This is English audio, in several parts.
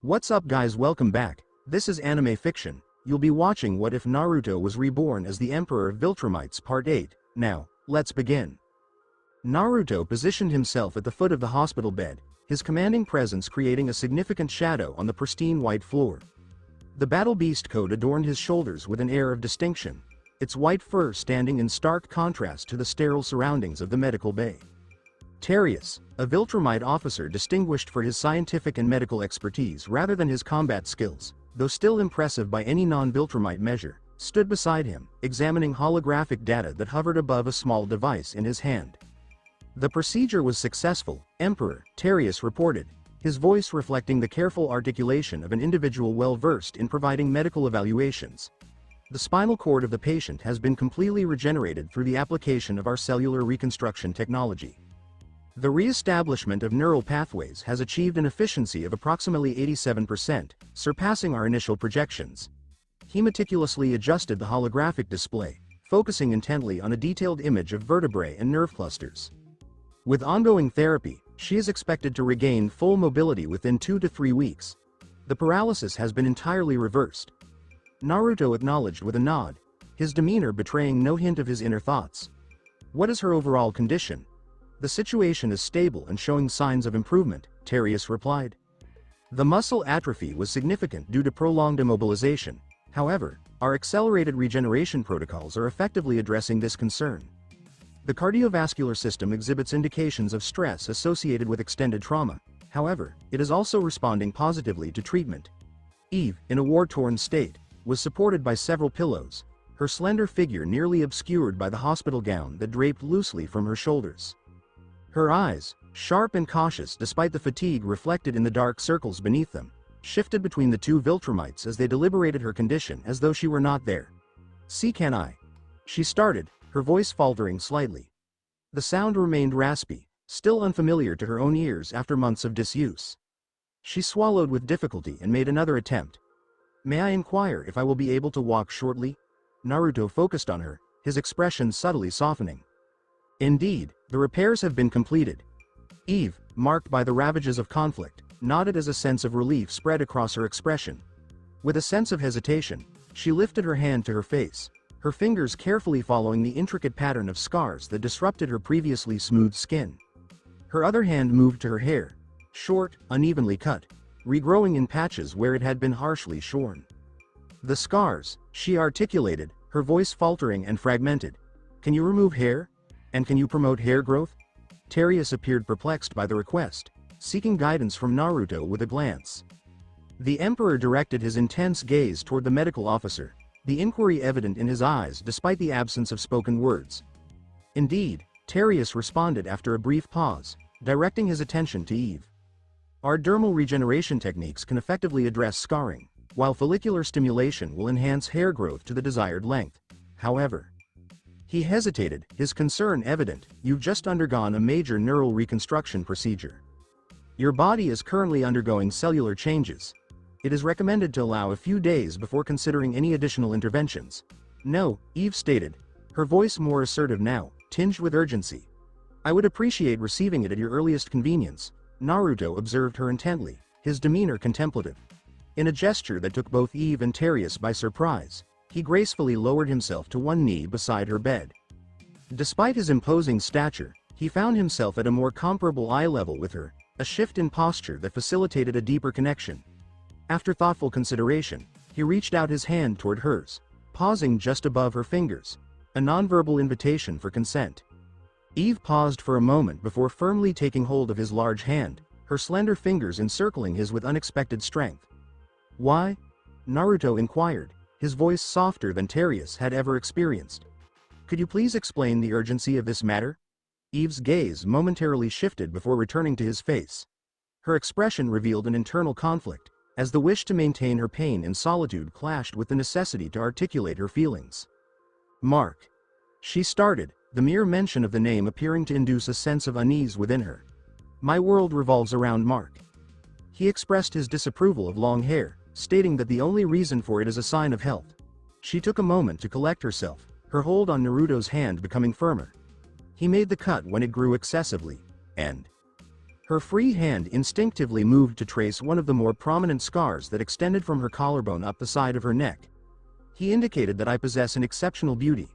What's up guys, welcome back. This is anime fiction. You'll be watching What If Naruto Was Reborn as the Emperor of Viltrumites Part 8. Now, let's begin. Naruto positioned himself at the foot of the hospital bed, his commanding presence creating a significant shadow on the pristine white floor. The battle beast coat adorned his shoulders with an air of distinction, its white fur standing in stark contrast to the sterile surroundings of the medical bay. Patrikios, a Viltrumite officer distinguished for his scientific and medical expertise rather than his combat skills, though still impressive by any non-Viltrumite measure, stood beside him, examining holographic data that hovered above a small device in his hand. The procedure was successful, Emperor, Patrikios reported, his voice reflecting the careful articulation of an individual well-versed in providing medical evaluations. The spinal cord of the patient has been completely regenerated through the application of our cellular reconstruction technology. The re-establishment of neural pathways has achieved an efficiency of approximately 87%, surpassing our initial projections. He meticulously adjusted the holographic display, focusing intently on a detailed image of vertebrae and nerve clusters. With ongoing therapy, she is expected to regain full mobility within 2 to 3 weeks. The paralysis has been entirely reversed. Naruto acknowledged with a nod, his demeanor betraying no hint of his inner thoughts. What is her overall condition? The situation is stable and showing signs of improvement, Patrikios replied. The muscle atrophy was significant due to prolonged immobilization. However, our accelerated regeneration protocols are effectively addressing this concern. The cardiovascular system exhibits indications of stress associated with extended trauma. However, it is also responding positively to treatment. Eve, in a war-torn state, was supported by several pillows, her slender figure nearly obscured by the hospital gown that draped loosely from her shoulders. Her eyes, sharp and cautious despite the fatigue reflected in the dark circles beneath them, shifted between the two Viltrumites as they deliberated her condition as though she were not there. "See, can I?" She started, her voice faltering slightly. The sound remained raspy, still unfamiliar to her own ears after months of disuse. She swallowed with difficulty and made another attempt. "May I inquire if I will be able to walk shortly?" Naruto focused on her, his expression subtly softening. "Indeed, the repairs have been completed." Eve, marked by the ravages of conflict, nodded as a sense of relief spread across her expression. With a sense of hesitation, she lifted her hand to her face, her fingers carefully following the intricate pattern of scars that disrupted her previously smooth skin. Her other hand moved to her hair, short, unevenly cut, regrowing in patches where it had been harshly shorn. "The scars," she articulated, her voice faltering and fragmented. "Can you remove hair? And can you promote hair growth?" Patrikios appeared perplexed by the request, seeking guidance from Naruto with a glance. The Emperor directed his intense gaze toward the medical officer, the inquiry evident in his eyes despite the absence of spoken words. "Indeed," Patrikios responded after a brief pause, directing his attention to Eve. "Our dermal regeneration techniques can effectively address scarring, while follicular stimulation will enhance hair growth to the desired length. However," he hesitated, his concern evident, "you've just undergone a major neural reconstruction procedure. Your body is currently undergoing cellular changes. It is recommended to allow a few days before considering any additional interventions." "No," Eve stated, her voice more assertive now, tinged with urgency. "I would appreciate receiving it at your earliest convenience." Naruto observed her intently, his demeanor contemplative. In a gesture that took both Eve and Patrikios by surprise, he gracefully lowered himself to one knee beside her bed. Despite his imposing stature, he found himself at a more comparable eye level with her, a shift in posture that facilitated a deeper connection. After thoughtful consideration, he reached out his hand toward hers, pausing just above her fingers, a nonverbal invitation for consent. Eve paused for a moment before firmly taking hold of his large hand, her slender fingers encircling his with unexpected strength. "Why?" Naruto inquired, his voice softer than Patrikios had ever experienced. "Could you please explain the urgency of this matter?" Eve's gaze momentarily shifted before returning to his face. Her expression revealed an internal conflict, as the wish to maintain her pain in solitude clashed with the necessity to articulate her feelings. "Mark." She started, the mere mention of the name appearing to induce a sense of unease within her. "My world revolves around Mark." He expressed his disapproval of long hair, stating that the only reason for it is a sign of health. She took a moment to collect herself, her hold on Naruto's hand becoming firmer. He made the cut when it grew excessively, and Her free hand instinctively moved to trace one of the more prominent scars that extended from her collarbone up the side of her neck. He indicated that I possess an exceptional beauty.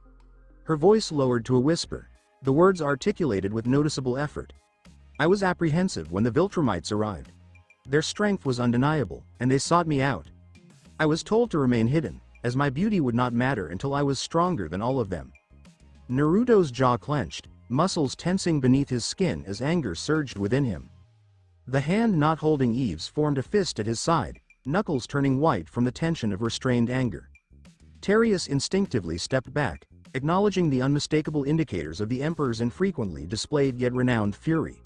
Her voice lowered to a whisper, the words articulated with noticeable effort. I was apprehensive when the Viltrumites arrived. Their strength was undeniable, and they sought me out. I was told to remain hidden, as my beauty would not matter until I was stronger than all of them. Naruto's jaw clenched, muscles tensing beneath his skin as anger surged within him. The hand not holding Eve's formed a fist at his side, knuckles turning white from the tension of restrained anger. Patrikios instinctively stepped back, acknowledging the unmistakable indicators of the Emperor's infrequently displayed yet renowned fury.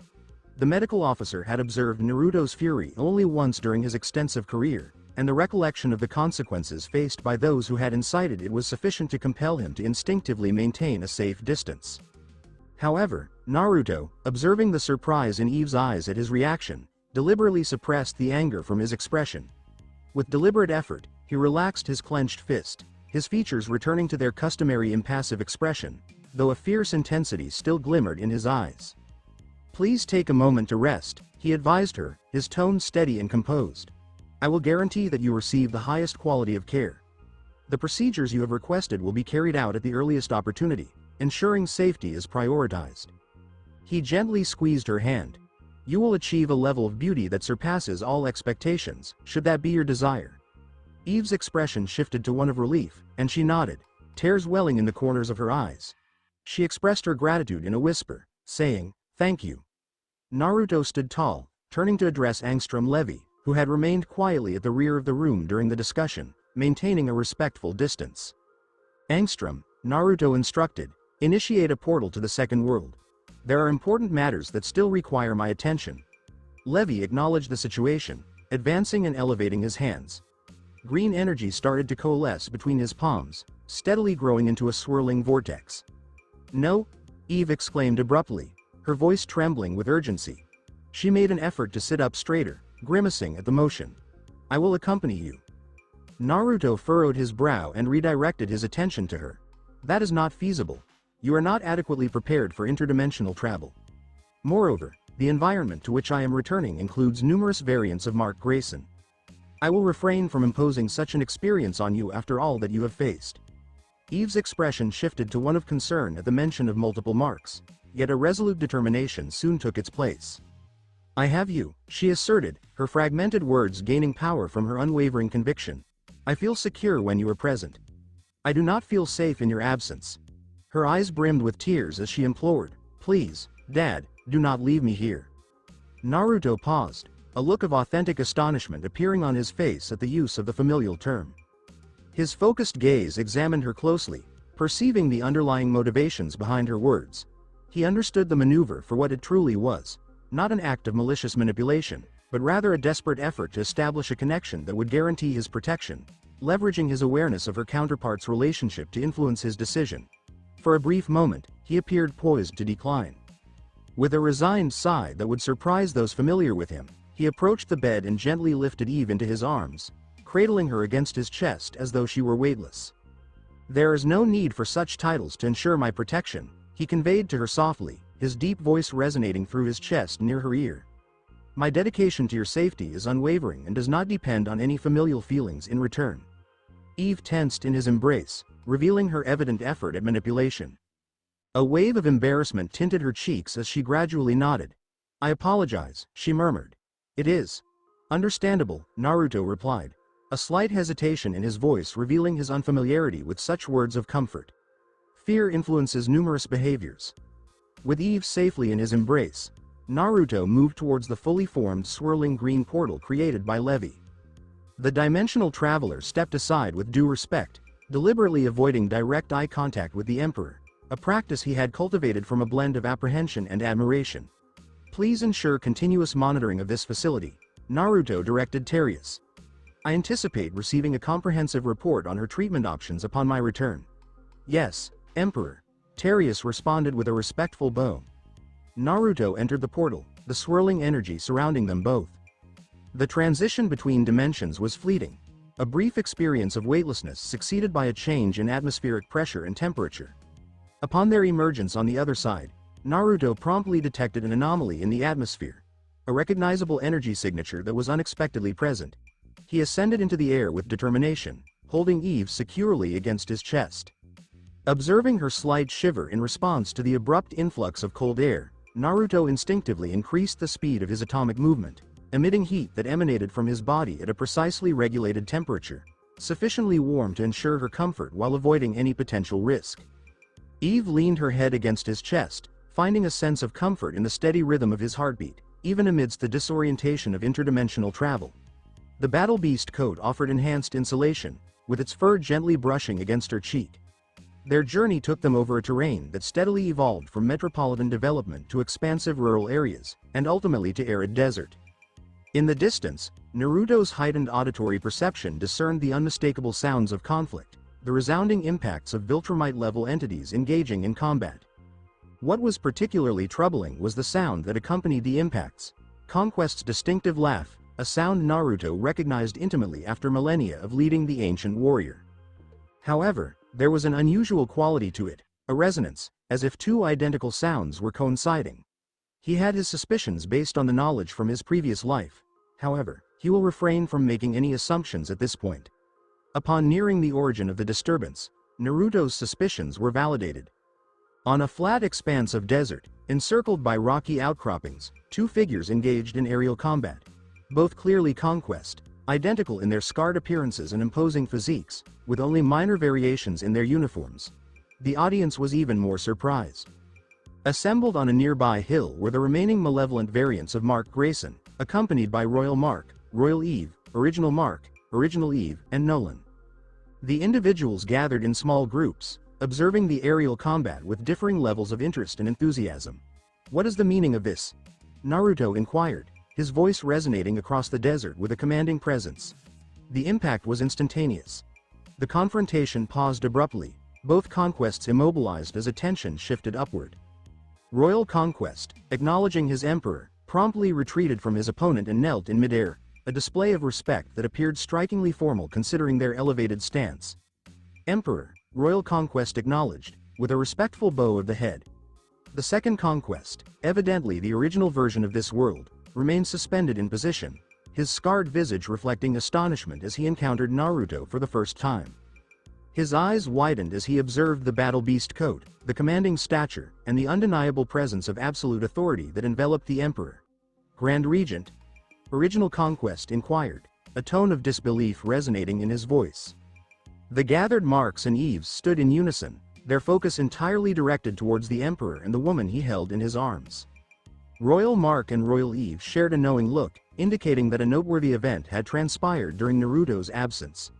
The medical officer had observed Naruto's fury only once during his extensive career, and the recollection of the consequences faced by those who had incited it was sufficient to compel him to instinctively maintain a safe distance. However, Naruto, observing the surprise in Eve's eyes at his reaction, deliberately suppressed the anger from his expression. With deliberate effort, he relaxed his clenched fist, his features returning to their customary impassive expression, though a fierce intensity still glimmered in his eyes. Please take a moment to rest, he advised her, his tone steady and composed. I will guarantee that you receive the highest quality of care. The procedures you have requested will be carried out at the earliest opportunity, ensuring safety is prioritized. He gently squeezed her hand. You will achieve a level of beauty that surpasses all expectations, should that be your desire. Eve's expression shifted to one of relief, and she nodded, tears welling in the corners of her eyes. She expressed her gratitude in a whisper, saying, "Thank you." Naruto stood tall, turning to address Angstrom Levy, who had remained quietly at the rear of the room during the discussion, maintaining a respectful distance. Angstrom, Naruto instructed, initiate a portal to the second world. There are important matters that still require my attention. Levy acknowledged the situation, advancing and elevating his hands. Green energy started to coalesce between his palms, steadily growing into a swirling vortex. No, Eve exclaimed abruptly, her voice trembling with urgency. She made an effort to sit up straighter, grimacing at the motion. I will accompany you. Naruto furrowed his brow and redirected his attention to her. That is not feasible. You are not adequately prepared for interdimensional travel. Moreover, the environment to which I am returning includes numerous variants of Mark Grayson. I will refrain from imposing such an experience on you after all that you have faced. Eve's expression shifted to one of concern at the mention of multiple marks, yet a resolute determination soon took its place. I have you, she asserted, her fragmented words gaining power from her unwavering conviction. I feel secure when you are present. I do not feel safe in your absence. Her eyes brimmed with tears as she implored, please, Dad, do not leave me here. Naruto paused, a look of authentic astonishment appearing on his face at the use of the familial term. His focused gaze examined her closely, perceiving the underlying motivations behind her words. He understood the maneuver for what it truly was, not an act of malicious manipulation, but rather a desperate effort to establish a connection that would guarantee his protection, leveraging his awareness of her counterpart's relationship to influence his decision. For a brief moment, he appeared poised to decline. With a resigned sigh that would surprise those familiar with him, he approached the bed and gently lifted Eve into his arms, cradling her against his chest as though she were weightless. There is no need for such titles to ensure my protection, he conveyed to her softly, his deep voice resonating through his chest near her ear. My dedication to your safety is unwavering and does not depend on any familial feelings in return. Eve tensed in his embrace, revealing her evident effort at manipulation. A wave of embarrassment tinted her cheeks as she gradually nodded. I apologize, she murmured. It is understandable, Naruto replied, a slight hesitation in his voice revealing his unfamiliarity with such words of comfort. Fear influences numerous behaviors. With Eve safely in his embrace, Naruto moved towards the fully formed swirling green portal created by Levy. The dimensional traveler stepped aside with due respect, deliberately avoiding direct eye contact with the Emperor, a practice he had cultivated from a blend of apprehension and admiration. Please ensure continuous monitoring of this facility, Naruto directed Patrikios. I anticipate receiving a comprehensive report on her treatment options upon my return. Yes, Emperor. Patrikios responded with a respectful bow. Naruto entered the portal, the swirling energy surrounding them both. The transition between dimensions was fleeting, a brief experience of weightlessness succeeded by a change in atmospheric pressure and temperature. Upon their emergence on the other side, Naruto promptly detected an anomaly in the atmosphere. a recognizable energy signature that was unexpectedly present. He ascended into the air with determination, holding Eve securely against his chest. Observing her slight shiver in response to the abrupt influx of cold air, Naruto instinctively increased the speed of his atomic movement, emitting heat that emanated from his body at a precisely regulated temperature, sufficiently warm to ensure her comfort while avoiding any potential risk. Eve leaned her head against his chest, finding a sense of comfort in the steady rhythm of his heartbeat, even amidst the disorientation of interdimensional travel. The battle beast coat offered enhanced insulation, with its fur gently brushing against her cheek. Their journey took them over a terrain that steadily evolved from metropolitan development to expansive rural areas, and ultimately to arid desert. In the distance, Naruto's heightened auditory perception discerned the unmistakable sounds of conflict, the resounding impacts of Viltrumite-level entities engaging in combat. What was particularly troubling was the sound that accompanied the impacts. Conquest's distinctive laugh, a sound Naruto recognized intimately after millennia of leading the ancient warrior. However, there was an unusual quality to it, a resonance, as if two identical sounds were coinciding. He had his suspicions based on the knowledge from his previous life. However, he will refrain from making any assumptions at this point. Upon nearing the origin of the disturbance, Naruto's suspicions were validated. On a flat expanse of desert, encircled by rocky outcroppings, two figures engaged in aerial combat. Both clearly Conquest, identical in their scarred appearances and imposing physiques, with only minor variations in their uniforms. The audience was even more surprised. Assembled on a nearby hill were the remaining malevolent variants of Mark Grayson, accompanied by Royal Mark, Royal Eve, Original Mark, Original Eve, and Nolan. The individuals gathered in small groups, observing the aerial combat with differing levels of interest and enthusiasm. "What is the meaning of this?" Naruto inquired, his voice resonating across the desert with a commanding presence. The impact was instantaneous. The confrontation paused abruptly, both conquests immobilized as attention shifted upward. Royal Conquest, acknowledging his emperor, promptly retreated from his opponent and knelt in midair, a display of respect that appeared strikingly formal considering their elevated stance. Emperor, Royal Conquest acknowledged, with a respectful bow of the head. The second Conquest, evidently the original version of this world, remained suspended in position, his scarred visage reflecting astonishment as he encountered Naruto for the first time. His eyes widened as he observed the battle beast coat, the commanding stature, and the undeniable presence of absolute authority that enveloped the emperor. "Grand Regent?" Original Conquest inquired, a tone of disbelief resonating in his voice. The gathered Marks and Eves stood in unison, their focus entirely directed towards the emperor and the woman he held in his arms. Royal Mark and Royal Eve shared a knowing look, indicating that a noteworthy event had transpired during Naruto's absence.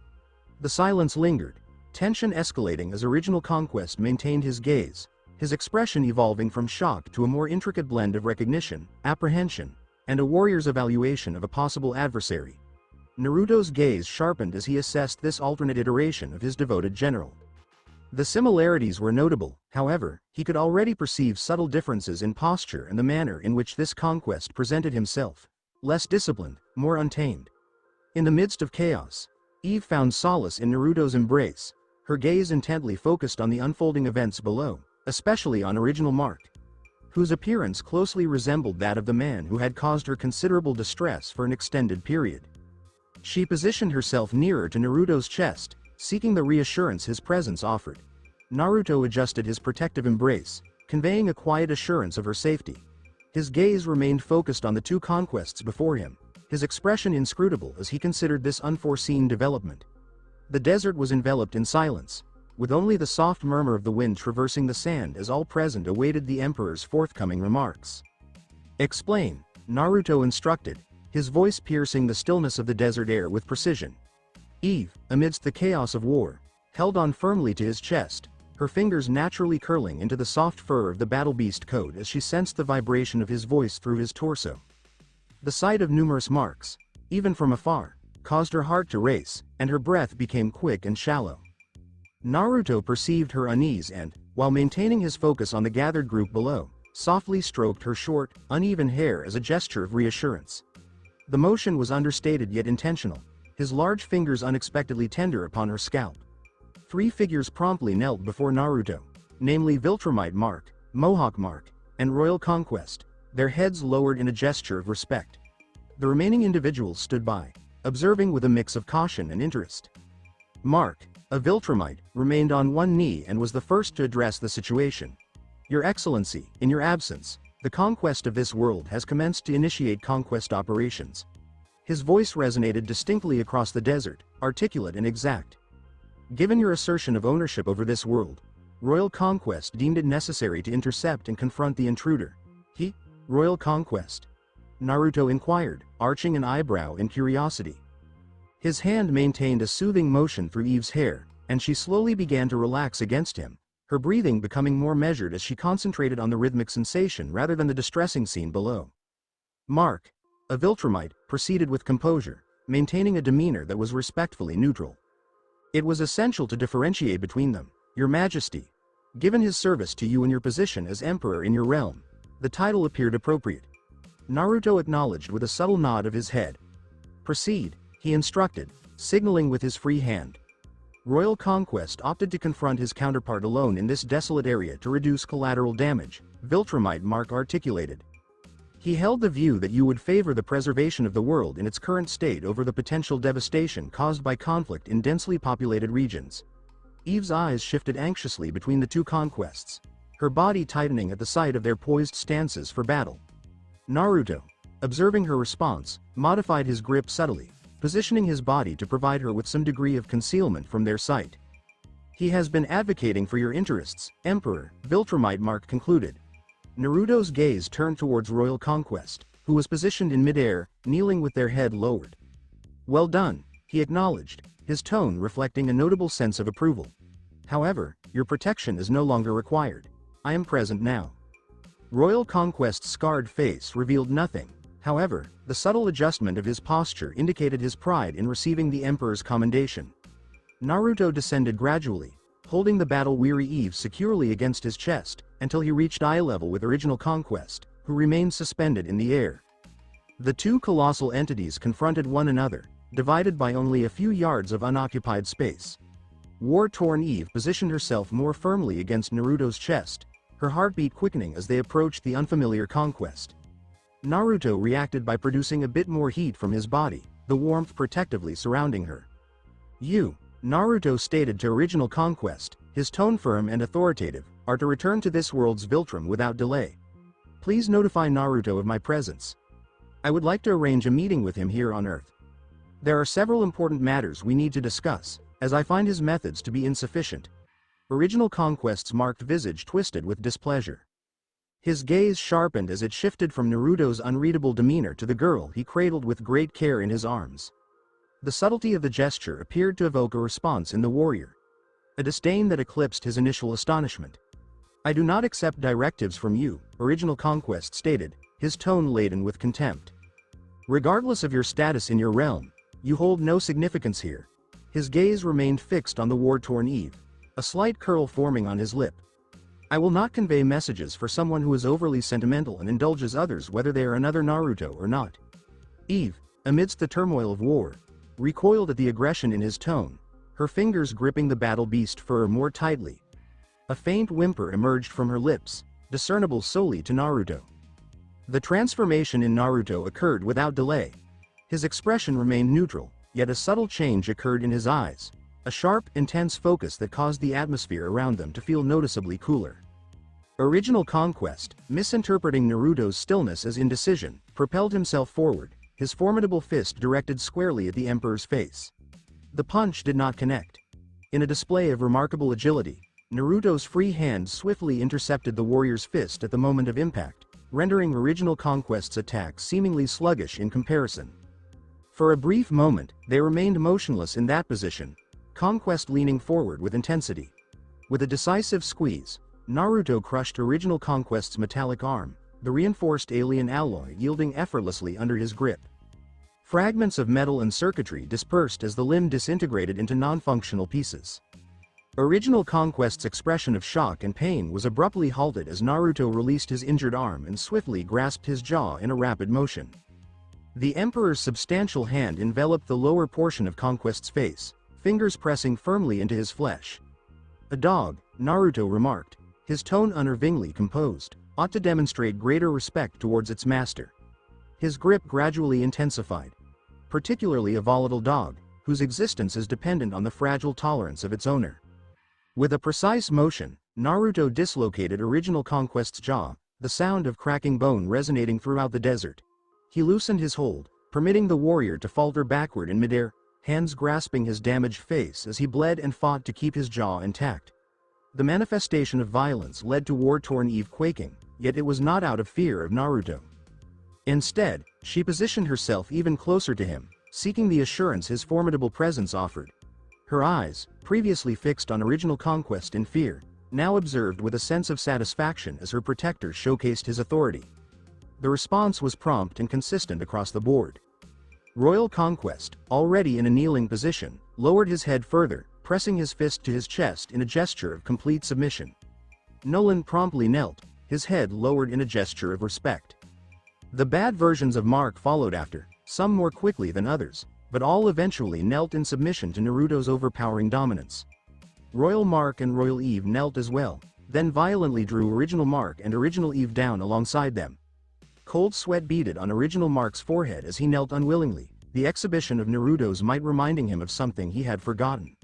The silence lingered, tension escalating as Original Conquest maintained his gaze, his expression evolving from shock to a more intricate blend of recognition, apprehension, and a warrior's evaluation of a possible adversary. Naruto's gaze sharpened as he assessed this alternate iteration of his devoted general. The similarities were notable, however, he could already perceive subtle differences in posture and the manner in which this Conquest presented himself. Less disciplined, more untamed. In the midst of chaos, Eve found solace in Naruto's embrace, her gaze intently focused on the unfolding events below, especially on Original Mark, whose appearance closely resembled that of the man who had caused her considerable distress for an extended period. She positioned herself nearer to Naruto's chest, seeking the reassurance his presence offered. Naruto adjusted his protective embrace, conveying a quiet assurance of her safety. His gaze remained focused on the two conquests before him, his expression inscrutable as he considered this unforeseen development. The desert was enveloped in silence, with only the soft murmur of the wind traversing the sand as all present awaited the Emperor's forthcoming remarks. "Explain," Naruto instructed, his voice piercing the stillness of the desert air with precision. Eve, amidst the chaos of war, held on firmly to his chest, her fingers naturally curling into the soft fur of the battle beast coat as she sensed the vibration of his voice through his torso. The sight of numerous marks, even from afar, caused her heart to race, and her breath became quick and shallow. Naruto perceived her unease and, while maintaining his focus on the gathered group below, softly stroked her short, uneven hair as a gesture of reassurance. The motion was understated yet intentional, his large fingers unexpectedly tender upon her scalp. Three figures promptly knelt before Naruto, namely Viltrumite Mark, Mohawk Mark, and Royal Conquest, their heads lowered in a gesture of respect. The remaining individuals stood by, observing with a mix of caution and interest. Mark, a Viltrumite, remained on one knee and was the first to address the situation. Your Excellency, in your absence, the conquest of this world has commenced to initiate conquest operations. His voice resonated distinctly across the desert, articulate and exact. Given your assertion of ownership over this world, Royal Conquest deemed it necessary to intercept and confront the intruder. Royal Conquest? Naruto inquired, arching an eyebrow in curiosity. His hand maintained a soothing motion through Eve's hair, and she slowly began to relax against him, her breathing becoming more measured as she concentrated on the rhythmic sensation rather than the distressing scene below. Mark, a Viltrumite, proceeded with composure, maintaining a demeanor that was respectfully neutral. It was essential to differentiate between them. Your Majesty, given his service to you and your position as Emperor in your realm, the title appeared appropriate. Naruto acknowledged with a subtle nod of his head. Proceed, he instructed, signaling with his free hand. Royal Conquest opted to confront his counterpart alone in this desolate area to reduce collateral damage, Viltrumite Mark articulated. He held the view that you would favor the preservation of the world in its current state over the potential devastation caused by conflict in densely populated regions. Eve's eyes shifted anxiously between the two conquests, her body tightening at the sight of their poised stances for battle. Naruto, observing her response, modified his grip subtly, positioning his body to provide her with some degree of concealment from their sight. He has been advocating for your interests, Emperor, Viltrumite Mark concluded. Naruto's gaze turned towards Royal Conquest, who was positioned in midair, kneeling with their head lowered. Well done, he acknowledged, his tone reflecting a notable sense of approval. However, your protection is no longer required. I am present now. Royal Conquest's scarred face revealed nothing. However, the subtle adjustment of his posture indicated his pride in receiving the Emperor's commendation. Naruto descended gradually, holding the battle-weary Eve securely against his chest, until he reached eye level with Original Conquest, who remained suspended in the air. The two colossal entities confronted one another, divided by only a few yards of unoccupied space. War-torn Eve positioned herself more firmly against Naruto's chest, her heartbeat quickening as they approached the unfamiliar conquest. Naruto reacted by producing a bit more heat from his body, the warmth protectively surrounding her. You, Naruto stated to Original Conquest, his tone firm and authoritative, are to return to this world's Viltrum without delay. Please notify Naruto of my presence. I would like to arrange a meeting with him here on Earth. There are several important matters we need to discuss, as I find his methods to be insufficient. Original Conquest's marked visage twisted with displeasure. His gaze sharpened as it shifted from Naruto's unreadable demeanor to the girl he cradled with great care in his arms. The subtlety of the gesture appeared to evoke a response in the warrior, a disdain that eclipsed his initial astonishment. I do not accept directives from you, Original Conquest stated, his tone laden with contempt. Regardless of your status in your realm, you hold no significance here. His gaze remained fixed on the war-torn Eve, a slight curl forming on his lip. I will not convey messages for someone who is overly sentimental and indulges others whether they are another Naruto or not. Eve, amidst the turmoil of war, recoiled at the aggression in his tone, her fingers gripping the battle beast fur more tightly. A faint whimper emerged from her lips, discernible solely to Naruto. The transformation in Naruto occurred without delay. His expression remained neutral, yet a subtle change occurred in his eyes, a sharp, intense focus that caused the atmosphere around them to feel noticeably cooler. Original Conquest, misinterpreting Naruto's stillness as indecision, propelled himself forward, his formidable fist directed squarely at the Emperor's face. The punch did not connect. In a display of remarkable agility, Naruto's free hand swiftly intercepted the warrior's fist at the moment of impact, rendering Original Conquest's attack seemingly sluggish in comparison. For a brief moment, they remained motionless in that position, Conquest leaning forward with intensity. With a decisive squeeze, Naruto crushed Original Conquest's metallic arm, the reinforced alien alloy yielding effortlessly under his grip. Fragments of metal and circuitry dispersed as the limb disintegrated into non-functional pieces. Original Conquest's expression of shock and pain was abruptly halted as Naruto released his injured arm and swiftly grasped his jaw in a rapid motion. The Emperor's substantial hand enveloped the lower portion of Conquest's face, fingers pressing firmly into his flesh. A dog, Naruto remarked, his tone unnervingly composed. ought to demonstrate greater respect towards its master. His grip gradually intensified. Particularly a volatile dog, whose existence is dependent on the fragile tolerance of its owner. With a precise motion, Naruto dislocated original Conquest's jaw, the sound of cracking bone resonating throughout the desert. He loosened his hold, permitting the warrior to falter backward in midair, hands grasping his damaged face as he bled and fought to keep his jaw intact. The manifestation of violence led to war-torn Eve quaking, yet it was not out of fear of Naruto. Instead, she positioned herself even closer to him, seeking the assurance his formidable presence offered. Her eyes, previously fixed on original Conquest in fear, now observed with a sense of satisfaction as her protector showcased his authority. The response was prompt and consistent across the board. Royal Conquest, already in a kneeling position, lowered his head further, pressing his fist to his chest in a gesture of complete submission. Nolan promptly knelt, his head lowered in a gesture of respect. The bad versions of Mark followed after, some more quickly than others, but all eventually knelt in submission to Naruto's overpowering dominance. Royal Mark and Royal Eve knelt as well, then violently drew Original Mark and Original Eve down alongside them. Cold sweat beaded on Original Mark's forehead as he knelt unwillingly, the exhibition of Naruto's might reminding him of something he had forgotten.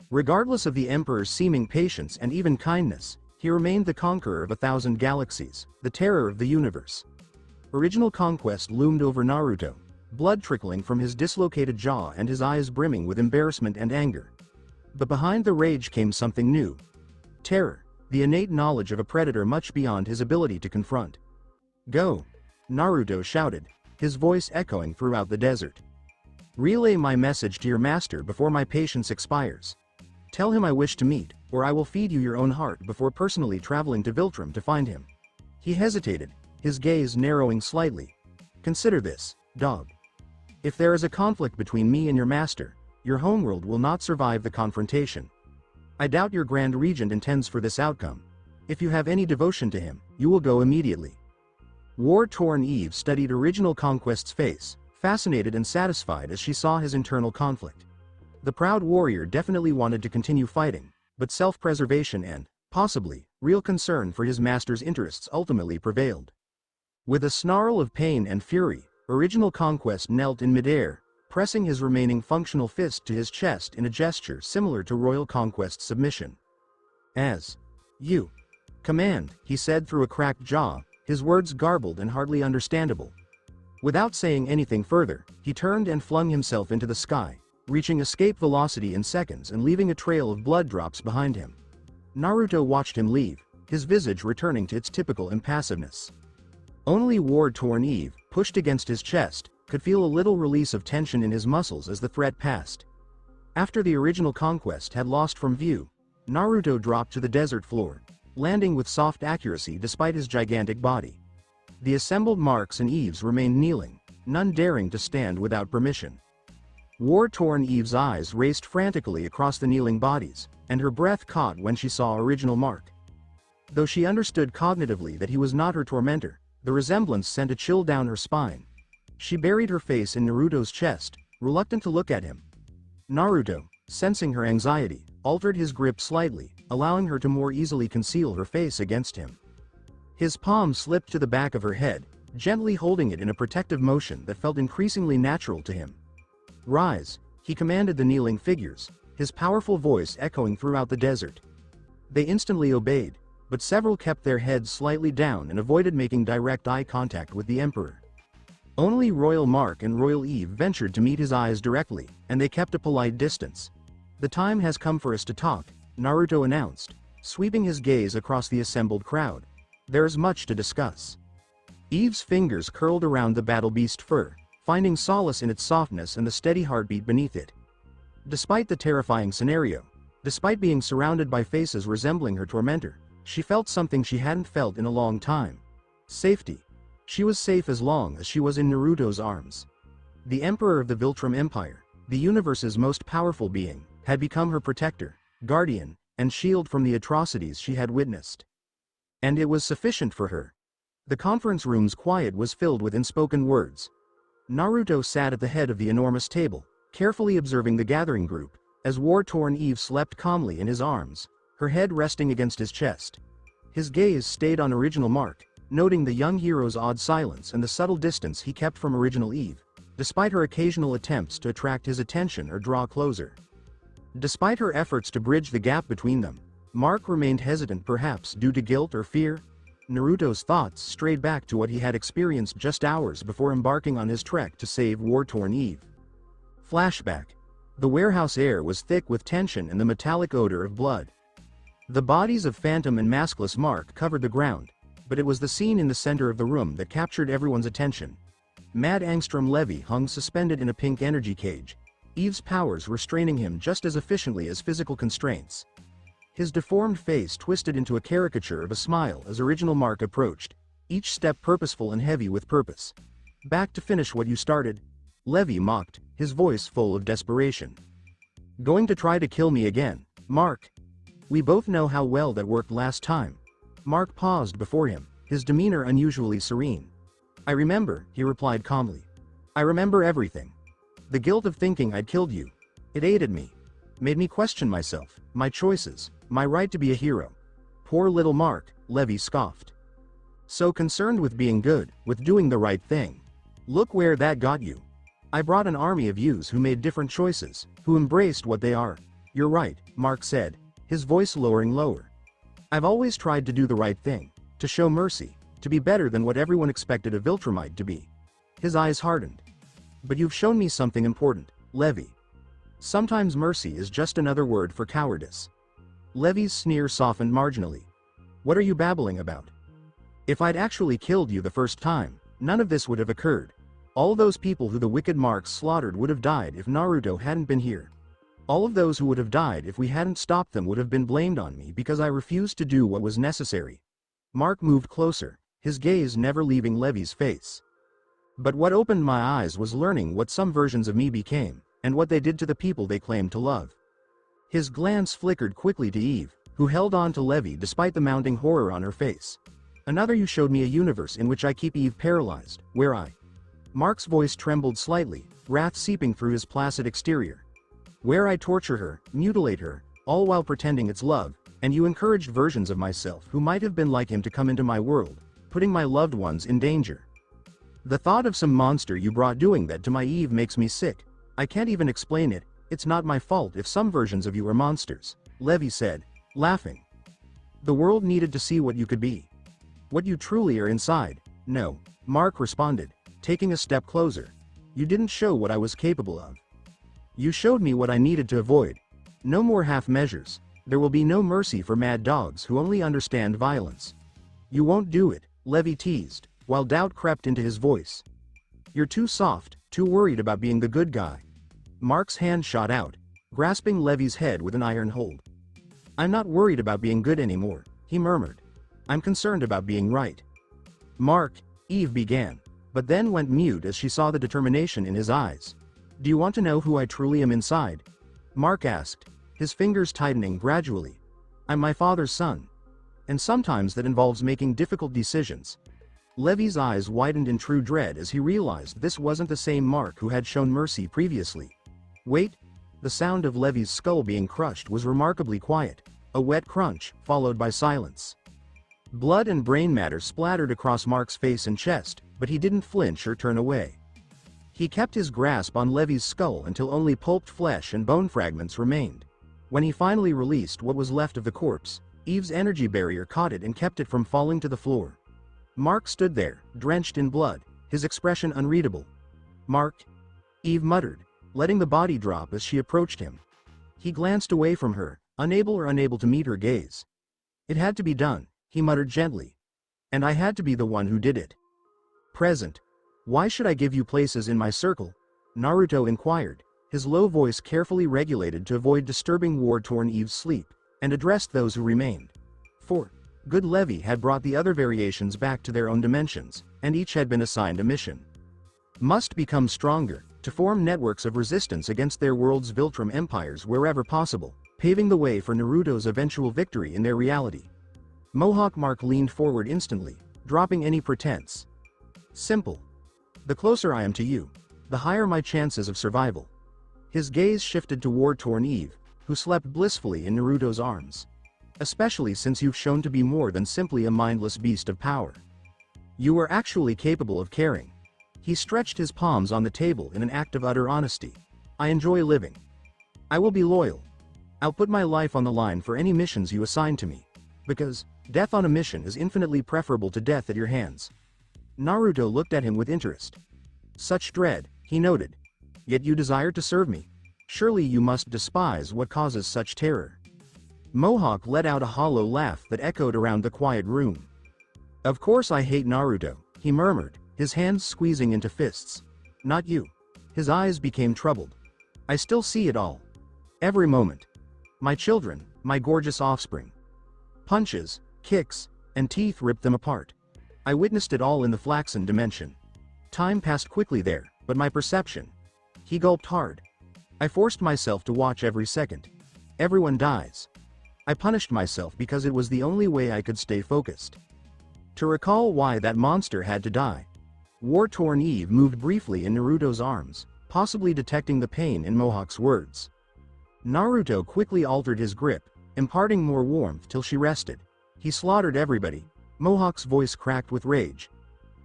Regardless of the Emperor's seeming patience and even kindness, he remained the conqueror of 1,000 galaxies, the terror of the universe. Original Conquest loomed over Naruto, blood trickling from his dislocated jaw and his eyes brimming with embarrassment and anger. But behind the rage came something new. Terror, the innate knowledge of a predator much beyond his ability to confront. "Go!" Naruto shouted, his voice echoing throughout the desert. "Relay my message to your master before my patience expires. Tell him I wish to meet, or I will feed you your own heart before personally traveling to Viltrum to find him." He hesitated, his gaze narrowing slightly. "Consider this, dog. If there is a conflict between me and your master, your homeworld will not survive the confrontation. I doubt your Grand Regent intends for this outcome. If you have any devotion to him, you will go immediately." War-torn Eve studied Original Conquest's face, fascinated and satisfied as she saw his internal conflict. The proud warrior definitely wanted to continue fighting, but self-preservation and, possibly, real concern for his master's interests ultimately prevailed. With a snarl of pain and fury, Original Conquest knelt in midair, pressing his remaining functional fist to his chest in a gesture similar to Royal Conquest's submission. "As you command," he said through a cracked jaw, his words garbled and hardly understandable. Without saying anything further, he turned and flung himself into the sky, reaching escape velocity in seconds and leaving a trail of blood drops behind him. Naruto watched him leave, his visage returning to its typical impassiveness. Only war-torn Eve, pushed against his chest, could feel a little release of tension in his muscles as the threat passed. After the Original Conquest had lost from view, Naruto dropped to the desert floor, landing with soft accuracy despite his gigantic body. The assembled Marks and Eves remained kneeling, none daring to stand without permission. War-torn Eve's eyes raced frantically across the kneeling bodies, and her breath caught when she saw Original Mark. Though she understood cognitively that he was not her tormentor, the resemblance sent a chill down her spine. She buried her face in Naruto's chest, reluctant to look at him. Naruto, sensing her anxiety, altered his grip slightly, allowing her to more easily conceal her face against him. His palm slipped to the back of her head, gently holding it in a protective motion that felt increasingly natural to him. "Rise," he commanded the kneeling figures, his powerful voice echoing throughout the desert. They instantly obeyed, but several kept their heads slightly down and avoided making direct eye contact with the Emperor. Only Royal Mark and Royal Eve ventured to meet his eyes directly, and they kept a polite distance. "The time has come for us to talk," Naruto announced, sweeping his gaze across the assembled crowd. "There is much to discuss." Eve's fingers curled around the battle beast fur, finding solace in its softness and the steady heartbeat beneath it. Despite the terrifying scenario, despite being surrounded by faces resembling her tormentor, she felt something she hadn't felt in a long time. Safety. She was safe as long as she was in Naruto's arms. The Emperor of the Viltrum Empire, the universe's most powerful being, had become her protector, guardian, and shield from the atrocities she had witnessed. And it was sufficient for her. The conference room's quiet was filled with unspoken words. Naruto sat at the head of the enormous table, carefully observing the gathering group, as war-torn Eve slept calmly in his arms, her head resting against his chest. His gaze stayed on original Mark, noting the young hero's odd silence and the subtle distance he kept from original Eve, despite her occasional attempts to attract his attention or draw closer. Despite her efforts to bridge the gap between them, Mark remained hesitant, perhaps due to guilt or fear. Naruto's thoughts strayed back to what he had experienced just hours before embarking on his trek to save war-torn Eve. Flashback. The warehouse air was thick with tension and the metallic odor of blood. The bodies of Phantom and maskless Mark covered the ground, but it was the scene in the center of the room that captured everyone's attention. Mad Angstrom Levy hung suspended in a pink energy cage, Eve's powers restraining him just as efficiently as physical constraints. His deformed face twisted into a caricature of a smile as original Mark approached, each step purposeful and heavy with purpose. "Back to finish what you started?" Levy mocked, his voice full of desperation. "Going to try to kill me again, Mark? We both know how well that worked last time." Mark paused before him, his demeanor unusually serene. "I remember," he replied calmly. "I remember everything. The guilt of thinking I'd killed you. It aided me. Made me question myself, my choices, my right to be a hero." "Poor little Mark," Levy scoffed. "So concerned with being good, with doing the right thing. Look where that got you. I brought an army of yous who made different choices, who embraced what they are." "You're right," Mark said, his voice lowering lower. "I've always tried to do the right thing, to show mercy, to be better than what everyone expected a Viltrumite to be." His eyes hardened. "But you've shown me something important, Levy. Sometimes mercy is just another word for cowardice." Levy's sneer softened marginally. "What are you babbling about? If I'd actually killed you the first time, none of this would have occurred. All those people who the wicked Marks slaughtered would have died if Naruto hadn't been here. All of those who would have died if we hadn't stopped them would have been blamed on me because I refused to do what was necessary." Mark moved closer, his gaze never leaving Levy's face. "But what opened my eyes was learning what some versions of me became, and what they did to the people they claimed to love." His glance flickered quickly to Eve, who held on to Levy despite the mounting horror on her face. "Another you showed me a universe in which I keep Eve paralyzed, where I—" Mark's voice trembled slightly, wrath seeping through his placid exterior. "Where I torture her, mutilate her, all while pretending it's love, and you encouraged versions of myself who might have been like him to come into my world, putting my loved ones in danger. The thought of some monster you brought doing that to my Eve makes me sick. I can't even explain it. It's not my fault if some versions of you are monsters," Levy said, laughing. "The world needed to see what you could be. What you truly are inside." "No," Mark responded, taking a step closer. "You didn't show what I was capable of. You showed me what I needed to avoid. No more half measures. There will be no mercy for mad dogs who only understand violence." "You won't do it," Levy teased, while doubt crept into his voice. "You're too soft, too worried about being the good guy." Mark's hand shot out, grasping Levy's head with an iron hold. "I'm not worried about being good anymore," he murmured. "I'm concerned about being right." "Mark," Eve began, but then went mute as she saw the determination in his eyes. "Do you want to know who I truly am inside?" Mark asked, his fingers tightening gradually. "I'm my father's son. And sometimes that involves making difficult decisions." Levy's eyes widened in true dread as he realized this wasn't the same Mark who had shown mercy previously. "Wait." The sound of Levy's skull being crushed was remarkably quiet, a wet crunch, followed by silence. Blood and brain matter splattered across Mark's face and chest, but he didn't flinch or turn away. He kept his grasp on Levy's skull until only pulped flesh and bone fragments remained. When he finally released what was left of the corpse, Eve's energy barrier caught it and kept it from falling to the floor. Mark stood there, drenched in blood, his expression unreadable. "Mark," Eve muttered, letting the body drop as she approached him. He glanced away from her, unable to meet her gaze. "It had to be done," he muttered gently. "And I had to be the one who did it." "Present. Why should I give you places in my circle?" Naruto inquired, his low voice carefully regulated to avoid disturbing war-torn Eve's sleep, and addressed those who remained. "For good Levy had brought the other variations back to their own dimensions, and each had been assigned a mission. Must become stronger, to form networks of resistance against their world's Viltrum empires wherever possible, paving the way for Naruto's eventual victory in their reality." Mohawk Mark leaned forward instantly, dropping any pretense. "Simple. The closer I am to you, the higher my chances of survival." His gaze shifted to war-torn Eve, who slept blissfully in Naruto's arms. especially since you've shown to be more than simply a mindless beast of power. You are actually capable of caring. He stretched his palms on the table in an act of utter honesty. I enjoy living. I will be loyal. I'll put my life on the line for any missions you assign to me. Because, death on a mission is infinitely preferable to death at your hands. Naruto looked at him with interest. Such dread, he noted. Yet you desire to serve me. Surely you must despise what causes such terror. Mohawk let out a hollow laugh that echoed around the quiet room. Of course I hate Naruto, he murmured, his hands squeezing into fists. Not you. His eyes became troubled. I still see it all. Every moment. My children, my gorgeous offspring. Punches, kicks, and teeth ripped them apart. I witnessed it all in the flaxen dimension. Time passed quickly there, but my perception. He gulped hard. I forced myself to watch every second. Everyone dies. I punished myself because it was the only way I could stay focused. To recall why that monster had to die. War-torn Eve moved briefly in Naruto's arms, possibly detecting the pain in Mohawk's words. Naruto quickly altered his grip, imparting more warmth till she rested. He slaughtered everybody. Mohawk's voice cracked with rage.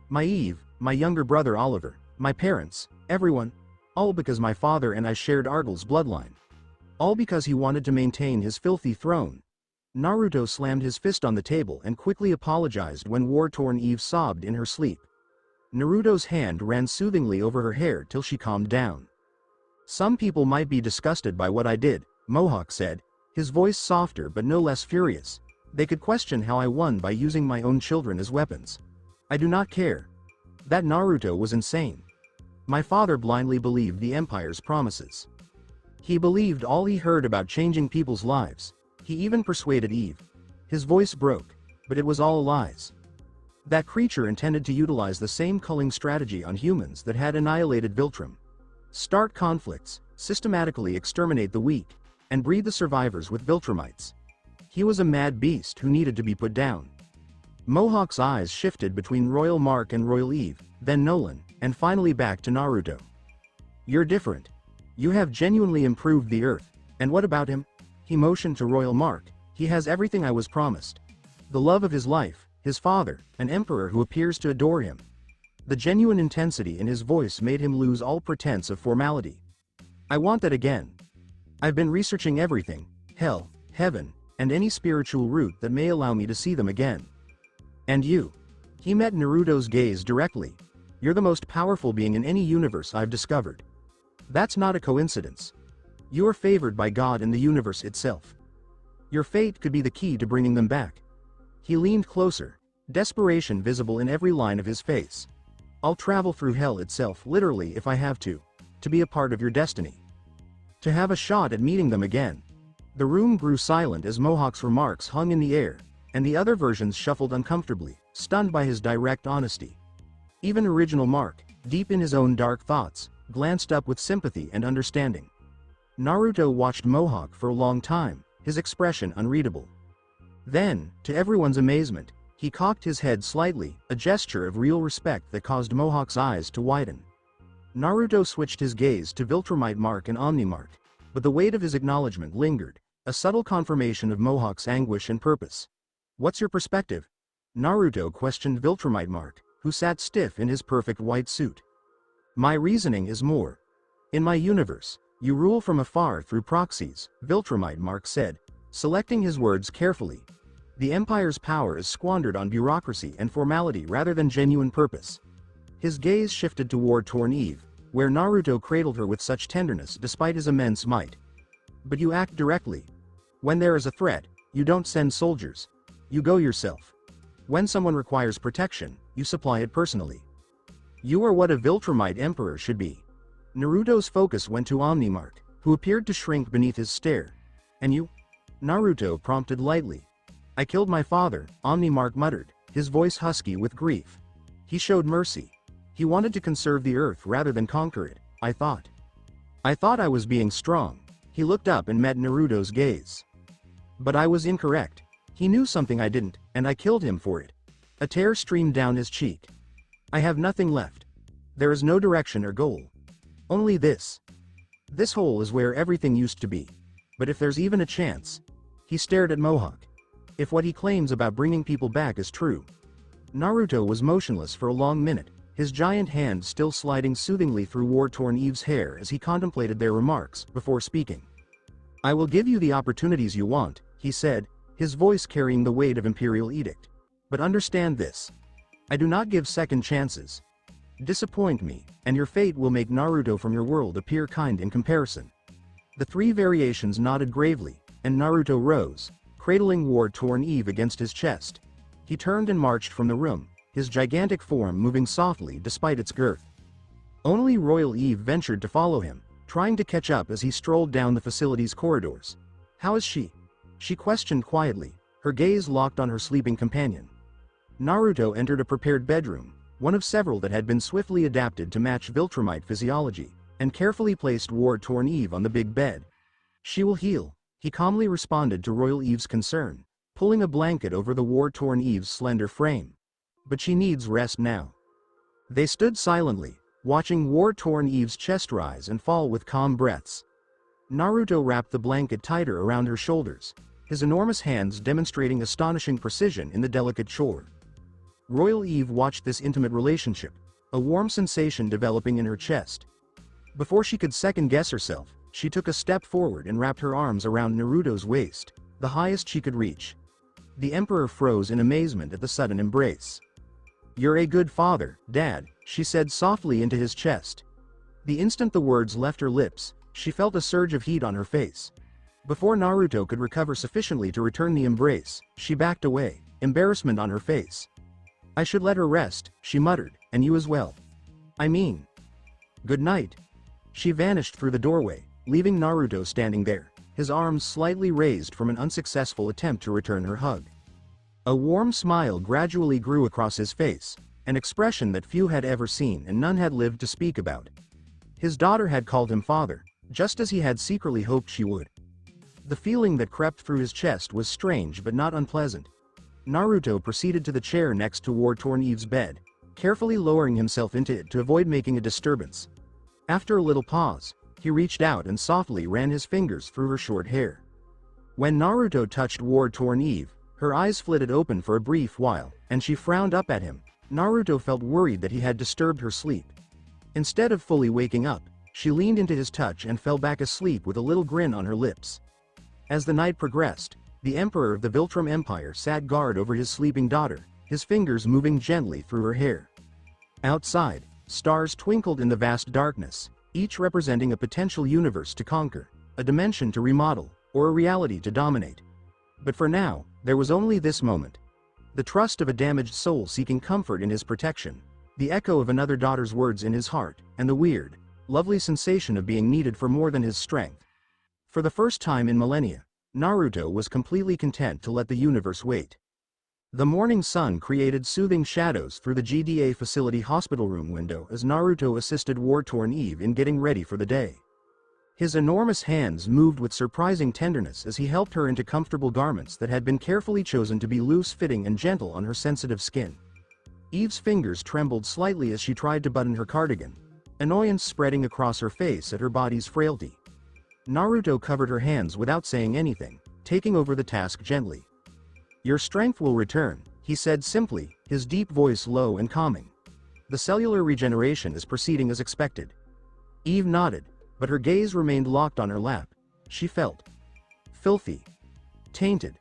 My Eve, my younger brother Oliver, my parents, everyone. All because my father and I shared Argyl's bloodline. All because he wanted to maintain his filthy throne. Naruto slammed his fist on the table and quickly apologized when war-torn Eve sobbed in her sleep. Naruto's hand ran soothingly over her hair till she calmed down. Some people might be disgusted by what I did, Mohawk said, his voice softer but no less furious. They could question how I won by using my own children as weapons. I do not care. That Naruto was insane. My father blindly believed the Empire's promises. He believed all he heard about changing people's lives. He even persuaded Eve. His voice broke, but it was all lies. That creature intended to utilize the same culling strategy on humans that had annihilated Viltrum. Start conflicts, systematically exterminate the weak, and breed the survivors with Viltrumites. He was a mad beast who needed to be put down. Mohawk's eyes shifted between Royal Mark and Royal Eve, then Nolan, and finally back to Naruto. You're different. You have genuinely improved the Earth, and what about him? He motioned to Royal Mark. He has everything I was promised. The love of his life, his father, an emperor who appears to adore him. The genuine intensity in his voice made him lose all pretense of formality. I want that again. I've been researching everything, hell, heaven, and any spiritual route that may allow me to see them again. And you? He met Naruto's gaze directly. You're the most powerful being in any universe I've discovered. That's not a coincidence. You are favored by God and the universe itself. Your fate could be the key to bringing them back. He leaned closer, desperation visible in every line of his face. I'll travel through hell itself literally if I have to be a part of your destiny. To have a shot at meeting them again. The room grew silent as Mohawk's remarks hung in the air, and the other versions shuffled uncomfortably, stunned by his direct honesty. Even original Mark, deep in his own dark thoughts, glanced up with sympathy and understanding. Naruto watched Mohawk for a long time, his expression unreadable. Then, to everyone's amazement, he cocked his head slightly, a gesture of real respect that caused Mohawk's eyes to widen. Naruto switched his gaze to Viltrumite Mark and Omni Mark, but the weight of his acknowledgement lingered, a subtle confirmation of Mohawk's anguish and purpose. What's your perspective? Naruto questioned Viltrumite Mark, who sat stiff in his perfect white suit. My reasoning is more. In my universe, you rule from afar through proxies, Viltrumite Mark said, selecting his words carefully. The Empire's power is squandered on bureaucracy and formality rather than genuine purpose. His gaze shifted to war-torn Eve, where Naruto cradled her with such tenderness despite his immense might. But you act directly. When there is a threat, you don't send soldiers. You go yourself. When someone requires protection, you supply it personally. You are what a Viltrumite emperor should be. Naruto's focus went to Omnimark, who appeared to shrink beneath his stare. And you? Naruto prompted lightly. I killed my father, Omnimark muttered, his voice husky with grief. He showed mercy. He wanted to conserve the earth rather than conquer it, I thought. I thought I was being strong. He looked up and met Naruto's gaze. But I was incorrect. He knew something I didn't, and I killed him for it. A tear streamed down his cheek. I have nothing left. There is no direction or goal. Only this. This hole is where everything used to be. But if there's even a chance. He stared at Mohawk. if what he claims about bringing people back is true. Naruto was motionless for a long minute, his giant hand still sliding soothingly through war-torn Eve's hair as he contemplated their remarks, before speaking. "I will give you the opportunities you want," he said, his voice carrying the weight of imperial edict. "But understand this. I do not give second chances. Disappoint me, and your fate will make Naruto from your world appear kind in comparison." The three variations nodded gravely, and Naruto rose, cradling war-torn Eve against his chest. He turned and marched from the room, his gigantic form moving softly despite its girth. Only Royal Eve ventured to follow him, trying to catch up as he strolled down the facility's corridors. "How is she?" she questioned quietly, her gaze locked on her sleeping companion. Naruto entered a prepared bedroom, one of several that had been swiftly adapted to match Viltrumite physiology, and carefully placed war-torn Eve on the big bed. "She will heal," he calmly responded to Royal Eve's concern, pulling a blanket over the war-torn Eve's slender frame. "But she needs rest now." They stood silently, watching war-torn Eve's chest rise and fall with calm breaths. Naruto wrapped the blanket tighter around her shoulders, his enormous hands demonstrating astonishing precision in the delicate chore. Royal Eve watched this intimate relationship, a warm sensation developing in her chest. Before she could second-guess herself, she took a step forward and wrapped her arms around Naruto's waist, the highest she could reach. The Emperor froze in amazement at the sudden embrace. "You're a good father, Dad," she said softly into his chest. The instant the words left her lips, she felt a surge of heat on her face. Before Naruto could recover sufficiently to return the embrace, she backed away, embarrassment on her face. "I should let her rest," she muttered, "and you as well. I mean, good night." She vanished through the doorway, leaving Naruto standing there, his arms slightly raised from an unsuccessful attempt to return her hug. A warm smile gradually grew across his face, an expression that few had ever seen and none had lived to speak about. His daughter had called him father, just as he had secretly hoped she would. The feeling that crept through his chest was strange but not unpleasant. Naruto proceeded to the chair next to war-torn Eve's bed, carefully lowering himself into it to avoid making a disturbance. After a little pause, he reached out and softly ran his fingers through her short hair. When Naruto touched war-torn Eve, her eyes flitted open for a brief while, and she frowned up at him. Naruto felt worried that he had disturbed her sleep. Instead of fully waking up, she leaned into his touch and fell back asleep with a little grin on her lips. As the night progressed, the Emperor of the Viltrum Empire sat guard over his sleeping daughter, his fingers moving gently through her hair. Outside, stars twinkled in the vast darkness, each representing a potential universe to conquer, a dimension to remodel, or a reality to dominate. But for now, there was only this moment. The trust of a damaged soul seeking comfort in his protection, the echo of another daughter's words in his heart, and the weird, lovely sensation of being needed for more than his strength. For the first time in millennia, Naruto was completely content to let the universe wait. The morning sun created soothing shadows through the GDA facility hospital room window as Naruto assisted war-torn Eve in getting ready for the day. His enormous hands moved with surprising tenderness as he helped her into comfortable garments that had been carefully chosen to be loose-fitting and gentle on her sensitive skin. Eve's fingers trembled slightly as she tried to button her cardigan, annoyance spreading across her face at her body's frailty. Naruto covered her hands without saying anything, taking over the task gently. "Your strength will return," he said simply, his deep voice low and calming. "The cellular regeneration is proceeding as expected." Eve nodded, but her gaze remained locked on her lap. She felt filthy, tainted.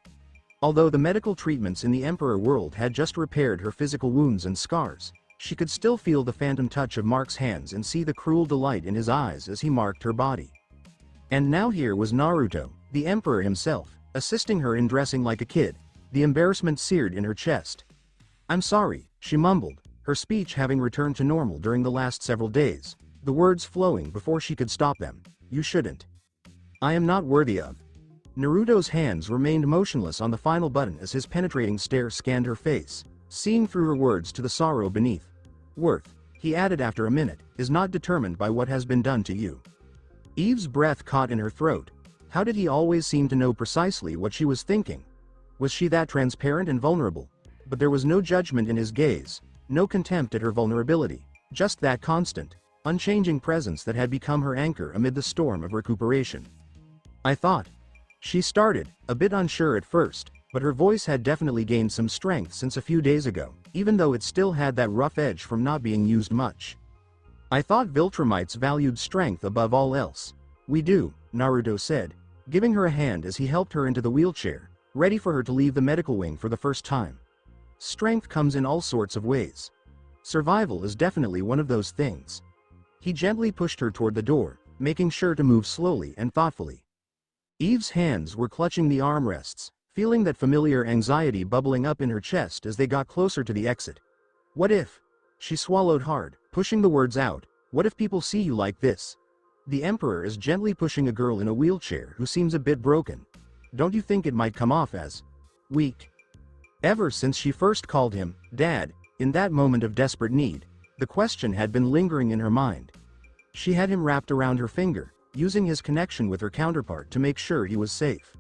Although the medical treatments in the Emperor world had just repaired her physical wounds and scars, she could still feel the phantom touch of Mark's hands and see the cruel delight in his eyes as he marked her body. And now here was Naruto, the Emperor himself, assisting her in dressing like a kid, the embarrassment seared in her chest. "I'm sorry," she mumbled, her speech having returned to normal during the last several days, the words flowing before she could stop them. "You shouldn't. I am not worthy of." Naruto's hands remained motionless on the final button as his penetrating stare scanned her face, seeing through her words to the sorrow beneath. "Worth," he added after a minute, "is not determined by what has been done to you." Eve's breath caught in her throat. How did he always seem to know precisely what she was thinking? Was she that transparent and vulnerable? But there was no judgment in his gaze, no contempt at her vulnerability, just that constant, unchanging presence that had become her anchor amid the storm of recuperation. "I thought," she started, a bit unsure at first, but her voice had definitely gained some strength since a few days ago, even though it still had that rough edge from not being used much. I thought Viltrumites valued strength above all else. We do, Naruto said, giving her a hand as he helped her into the wheelchair, ready for her to leave the medical wing for the first time. Strength comes in all sorts of ways. Survival is definitely one of those things. He gently pushed her toward the door, making sure to move slowly and thoughtfully. Eve's hands were clutching the armrests, feeling that familiar anxiety bubbling up in her chest as they got closer to the exit. What if? She swallowed hard, pushing the words out. What if people see you like this? The Emperor is gently pushing a girl in a wheelchair who seems a bit broken. Don't you think it might come off as weak? Ever since she first called him Dad, in that moment of desperate need, the question had been lingering in her mind. She had him wrapped around her finger, using his connection with her counterpart to make sure he was safe.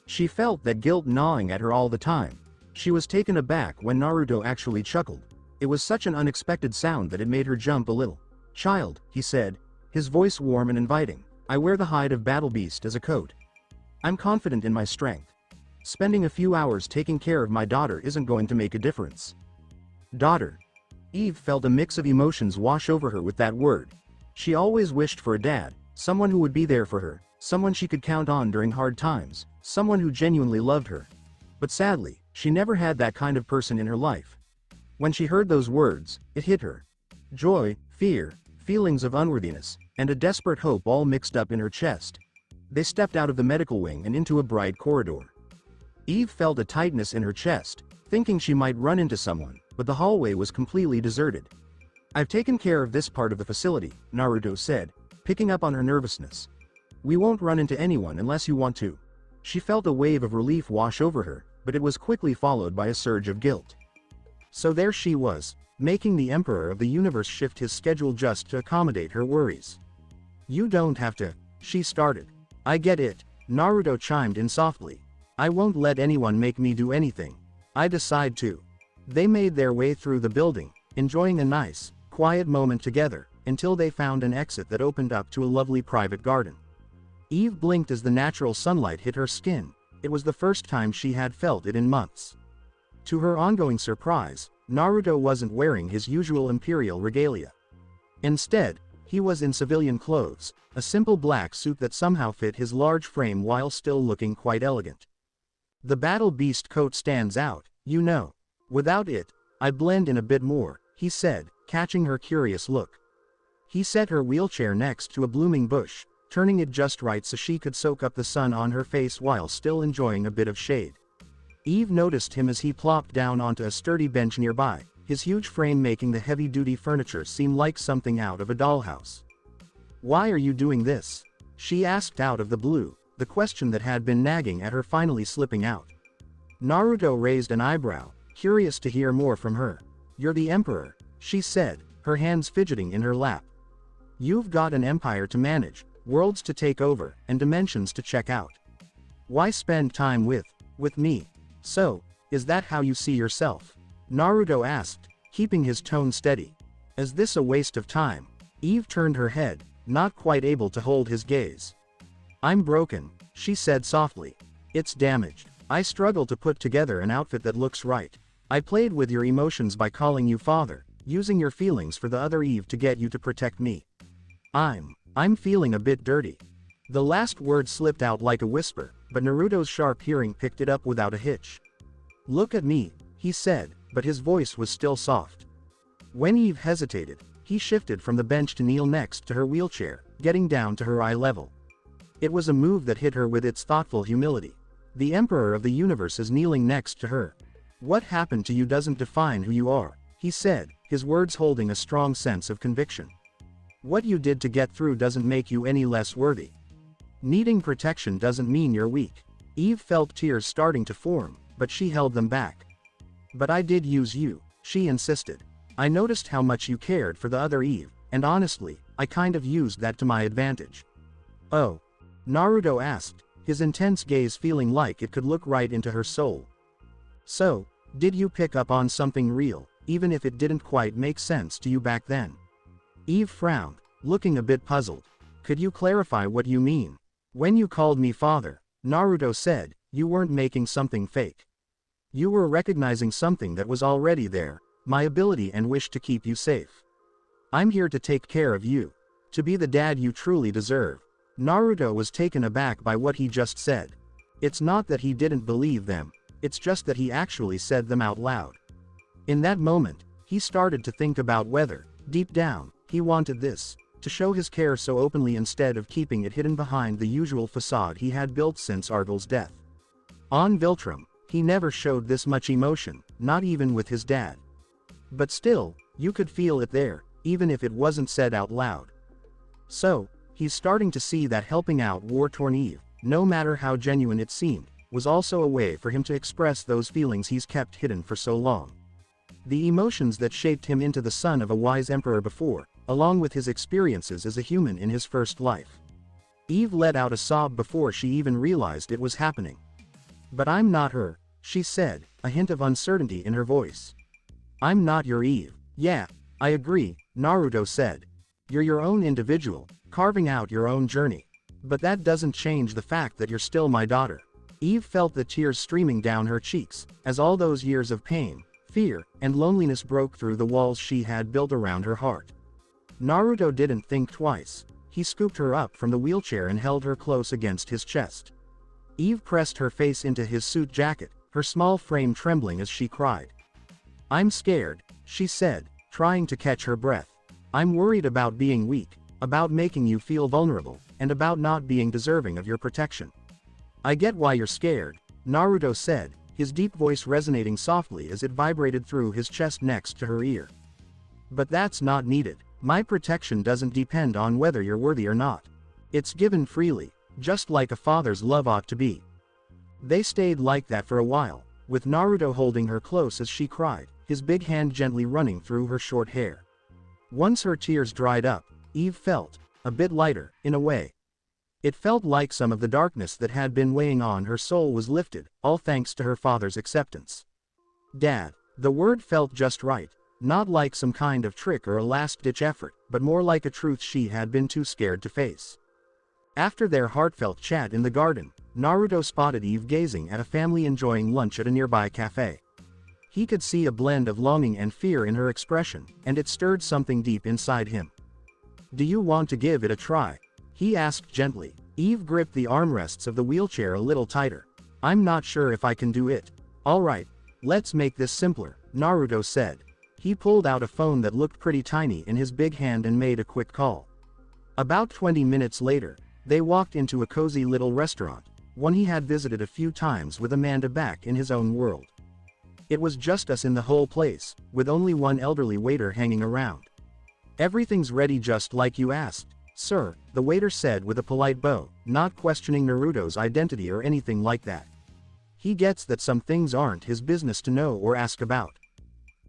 She felt that guilt gnawing at her all the time. She was taken aback when Naruto actually chuckled. It was such an unexpected sound that it made her jump a little. "Child," he said, his voice warm and inviting, "I wear the hide of battle beast as a coat. I'm confident in my strength. Spending a few hours taking care of my daughter isn't going to make a difference." Daughter. Eve felt a mix of emotions wash over her with that word. She always wished for a dad, someone who would be there for her, someone she could count on during hard times, someone who genuinely loved her. But sadly, she never had that kind of person in her life. When she heard those words, it hit her. Joy, fear, feelings of unworthiness, and a desperate hope all mixed up in her chest. They stepped out of the medical wing and into a bright corridor. Eve felt a tightness in her chest, thinking she might run into someone, but the hallway was completely deserted. "I've taken care of this part of the facility," Naruto said, picking up on her nervousness. "We won't run into anyone unless you want to." She felt a wave of relief wash over her, but it was quickly followed by a surge of guilt. So there she was, making the Emperor of the Universe shift his schedule just to accommodate her worries. "You don't have to," she started. "I get it," Naruto chimed in softly. "I won't let anyone make me do anything. I decide to." They made their way through the building, enjoying a nice, quiet moment together, until they found an exit that opened up to a lovely private garden. Eve blinked as the natural sunlight hit her skin. It was the first time she had felt it in months. To her ongoing surprise, Naruto wasn't wearing his usual imperial regalia. Instead, he was in civilian clothes, a simple black suit that somehow fit his large frame while still looking quite elegant. "The battle beast coat stands out, you know. Without it, I blend in a bit more," he said, catching her curious look. He set her wheelchair next to a blooming bush, turning it just right so she could soak up the sun on her face while still enjoying a bit of shade. Eve noticed him as he plopped down onto a sturdy bench nearby, his huge frame making the heavy-duty furniture seem like something out of a dollhouse. "Why are you doing this?" she asked out of the blue, the question that had been nagging at her finally slipping out. Naruto raised an eyebrow, curious to hear more from her. "You're the Emperor," she said, her hands fidgeting in her lap. "You've got an empire to manage, worlds to take over, and dimensions to check out. Why spend time with me? So, is that how you see yourself?" Naruto asked, keeping his tone steady. "Is this a waste of time?" Eve turned her head, not quite able to hold his gaze. "I'm broken," she said softly. "It's damaged. I struggle to put together an outfit that looks right. I played with your emotions by calling you father, using your feelings for the other Eve to get you to protect me. I'm feeling a bit dirty." The last word slipped out like a whisper, but Naruto's sharp hearing picked it up without a hitch. "Look at me," he said, but his voice was still soft. When Eve hesitated, he shifted from the bench to kneel next to her wheelchair, getting down to her eye level. It was a move that hit her with its thoughtful humility. The Emperor of the Universe is kneeling next to her. "What happened to you doesn't define who you are," he said, his words holding a strong sense of conviction. "What you did to get through doesn't make you any less worthy. Needing protection doesn't mean you're weak." Eve felt tears starting to form, but she held them back. "But I did use you," she insisted. "I noticed how much you cared for the other Eve, and honestly, I kind of used that to my advantage." "Oh?" Naruto asked, his intense gaze feeling like it could look right into her soul. "So, did you pick up on something real, even if it didn't quite make sense to you back then?" Eve frowned, looking a bit puzzled. "Could you clarify what you mean?" "When you called me father," Naruto said, You weren't making something fake. You were recognizing something that was already there, my ability and wish to keep you safe. I'm here to take care of you. To be the dad you truly deserve. Naruto was taken aback by what he just said. It's not that he didn't believe them, it's just that he actually said them out loud. In that moment, he started to think about whether, deep down, he wanted this, to show his care so openly instead of keeping it hidden behind the usual facade he had built since Argyl's death. On Viltrum, he never showed this much emotion, not even with his dad. But still, you could feel it there, even if it wasn't said out loud. So, he's starting to see that helping out war-torn Eve, no matter how genuine it seemed, was also a way for him to express those feelings he's kept hidden for so long. The emotions that shaped him into the son of a wise emperor before, along with his experiences as a human in his first life. Eve let out a sob before she even realized it was happening. But I'm not her, she said, a hint of uncertainty in her voice. I'm not your Eve. Yeah, I agree, Naruto said. You're your own individual, carving out your own journey. But that doesn't change the fact that you're still my daughter. Eve felt the tears streaming down her cheeks, as all those years of pain, fear, and loneliness broke through the walls she had built around her heart. Naruto didn't think twice. He scooped her up from the wheelchair and held her close against his chest. Eve pressed her face into his suit jacket, her small frame trembling as she cried. I'm scared, she said, trying to catch her breath. I'm worried about being weak, about making you feel vulnerable, and about not being deserving of your protection. I get why you're scared, Naruto said, his deep voice resonating softly as it vibrated through his chest next to her ear. But that's not needed. My protection doesn't depend on whether you're worthy or not. It's given freely, just like a father's love ought to be. They stayed like that for a while, with Naruto holding her close as she cried, his big hand gently running through her short hair. Once her tears dried up, Eve felt a bit lighter, in a way. It felt like some of the darkness that had been weighing on her soul was lifted, all thanks to her father's acceptance. Dad. The word felt just right, not like some kind of trick or a last-ditch effort, but more like a truth she had been too scared to face. After their heartfelt chat in the garden, Naruto spotted Eve gazing at a family enjoying lunch at a nearby cafe. He could see a blend of longing and fear in her expression, and it stirred something deep inside him. Do you want to give it a try? He asked gently. Eve gripped the armrests of the wheelchair a little tighter. I'm not sure if I can do it. Alright, let's make this simpler, Naruto said. He pulled out a phone that looked pretty tiny in his big hand and made a quick call. About 20 minutes later, they walked into a cozy little restaurant, one he had visited a few times with Amanda back in his own world. It was just us in the whole place, with only one elderly waiter hanging around. Everything's ready just like you asked, sir, the waiter said with a polite bow, not questioning Naruto's identity or anything like that. He gets that some things aren't his business to know or ask about.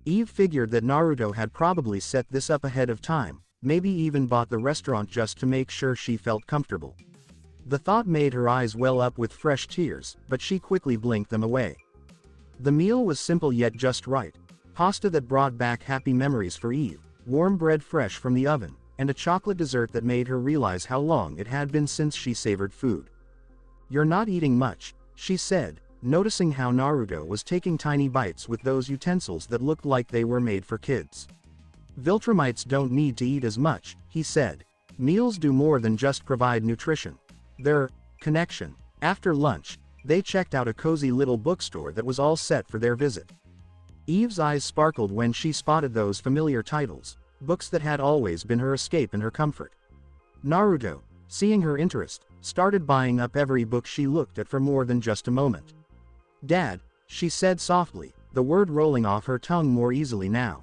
Eve figured that Naruto had probably set this up ahead of time, maybe even bought the restaurant just to make sure she felt comfortable. The thought made her eyes well up with fresh tears, but she quickly blinked them away. The meal was simple yet just right. Pasta that brought back happy memories for Eve, warm bread fresh from the oven, and a chocolate dessert that made her realize how long it had been since she savored food. You're not eating much, she said, noticing how Naruto was taking tiny bites with those utensils that looked like they were made for kids. Viltrumites don't need to eat as much, he said. Meals do more than just provide nutrition. They're connection. After lunch, they checked out a cozy little bookstore that was all set for their visit. Eve's eyes sparkled when she spotted those familiar titles, books that had always been her escape and her comfort. Naruto, seeing her interest, started buying up every book she looked at for more than just a moment. Dad, she said softly, the word rolling off her tongue more easily now.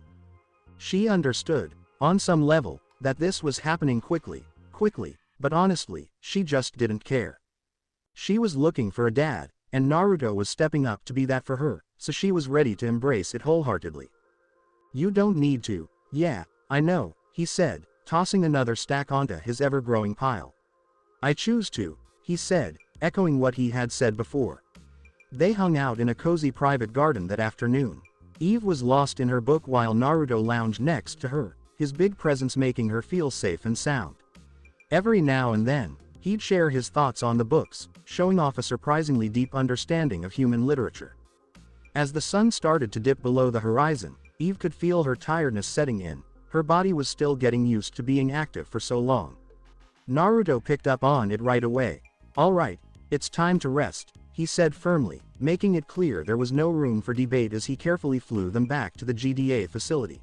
She understood, on some level, that this was happening quickly, but honestly, she just didn't care. She was looking for a dad, and Naruto was stepping up to be that for her, so she was ready to embrace it wholeheartedly. You don't need to. Yeah, I know, he said, tossing another stack onto his ever-growing pile. I choose to, he said, echoing what he had said before. They hung out in a cozy private garden that afternoon. Eve was lost in her book while Naruto lounged next to her, his big presence making her feel safe and sound. Every now and then, He'd share his thoughts on the books, showing off a surprisingly deep understanding of human literature. As the sun started to dip below the horizon, Eve could feel her tiredness setting in. Her body was still getting used to being active for so long. Naruto picked up on it right away. "All right, it's time to rest," he said firmly, making it clear there was no room for debate as he carefully flew them back to the GDA facility.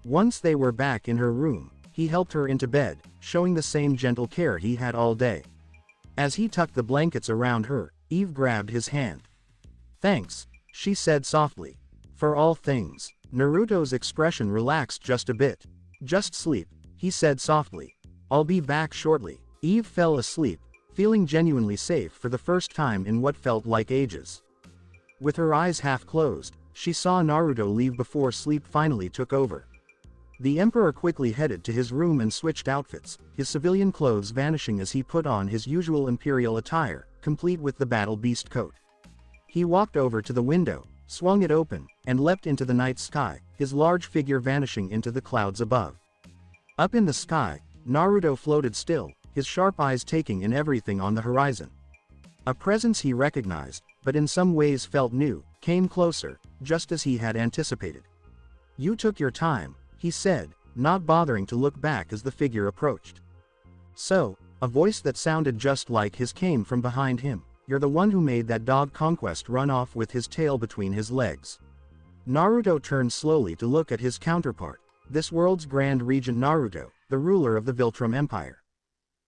Once they were back in her room, he helped her into bed, showing the same gentle care he had all day. As he tucked the blankets around her, Eve grabbed his hand. "Thanks," she said softly. "For all things." Naruto's expression relaxed just a bit. "Just sleep," he said softly. "I'll be back shortly." Eve fell asleep, feeling genuinely safe for the first time in what felt like ages. With her eyes half closed, she saw Naruto leave before sleep finally took over. The Emperor quickly headed to his room and switched outfits, his civilian clothes vanishing as he put on his usual imperial attire, complete with the battle beast coat. He walked over to the window, swung it open, and leapt into the night sky, his large figure vanishing into the clouds above. Up in the sky, Naruto floated still, his sharp eyes taking in everything on the horizon. A presence he recognized, but in some ways felt new, came closer, just as he had anticipated. "You took your time," he said, not bothering to look back as the figure approached. "So," a voice that sounded just like his came from behind him, "you're the one who made that dog Conquest run off with his tail between his legs." Naruto turned slowly to look at his counterpart, this world's Grand Regent Naruto, the ruler of the Viltrum Empire.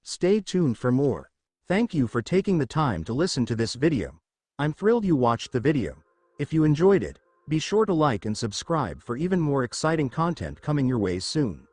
Stay tuned for more. Thank you for taking the time to listen to this video. I'm thrilled you watched the video. If you enjoyed it, be sure to like and subscribe for even more exciting content coming your way soon.